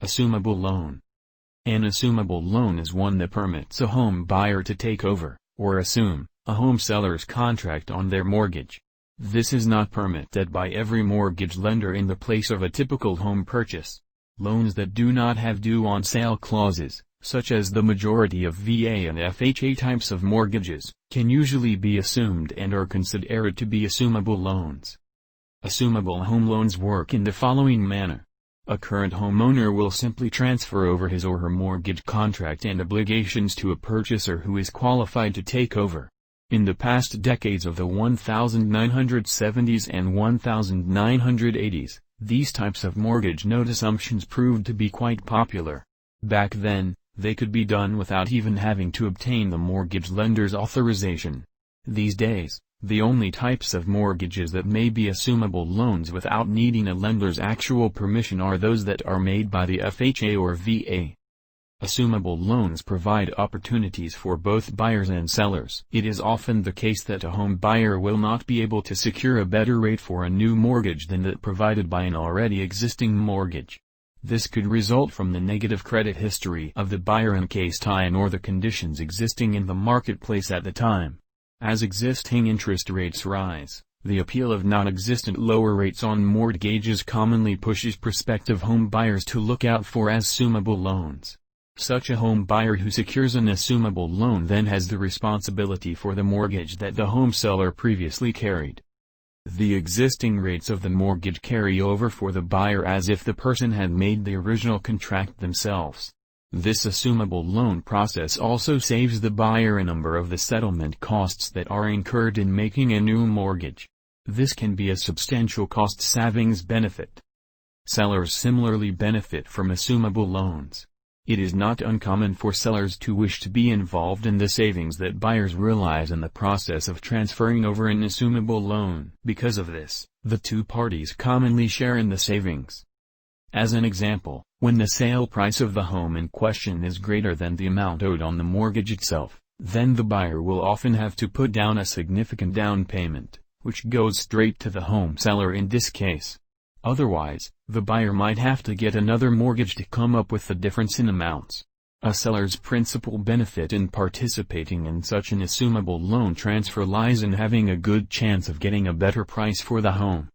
Assumable loan. An assumable loan is one that permits a home buyer to take over, or assume, a home seller's contract on their mortgage. This is not permitted by every mortgage lender in the place of a typical home purchase. Loans that do not have due-on-sale clauses, such as the majority of VA and FHA types of mortgages, can usually be assumed and are considered to be assumable loans. Assumable home loans work in the following manner. A current homeowner will simply transfer over his or her mortgage contract and obligations to a purchaser who is qualified to take over. In the past decades of the 1970s and 1980s, these types of mortgage note assumptions proved to be quite popular. Back then, they could be done without even having to obtain the mortgage lender's authorization. These days, the only types of mortgages that may be assumable loans without needing a lender's actual permission are those that are made by the FHA or VA. Assumable loans provide opportunities for both buyers and sellers. It is often the case that a home buyer will not be able to secure a better rate for a new mortgage than that provided by an already existing mortgage. This could result from the negative credit history of the buyer in case time or the conditions existing in the marketplace at the time. As existing interest rates rise, the appeal of non-existent lower rates on mortgages commonly pushes prospective home buyers to look out for assumable loans. Such a home buyer who secures an assumable loan then has the responsibility for the mortgage that the home seller previously carried. The existing rates of the mortgage carry over for the buyer as if the person had made the original contract themselves. This assumable loan process also saves the buyer a number of the settlement costs that are incurred in making a new mortgage. This can be a substantial cost savings benefit. Sellers similarly benefit from assumable loans. It is not uncommon for sellers to wish to be involved in the savings that buyers realize in the process of transferring over an assumable loan. Because of this, the two parties commonly share in the savings. As an example, when the sale price of the home in question is greater than the amount owed on the mortgage itself, then the buyer will often have to put down a significant down payment, which goes straight to the home seller in this case. Otherwise, the buyer might have to get another mortgage to come up with the difference in amounts. A seller's principal benefit in participating in such an assumable loan transfer lies in having a good chance of getting a better price for the home.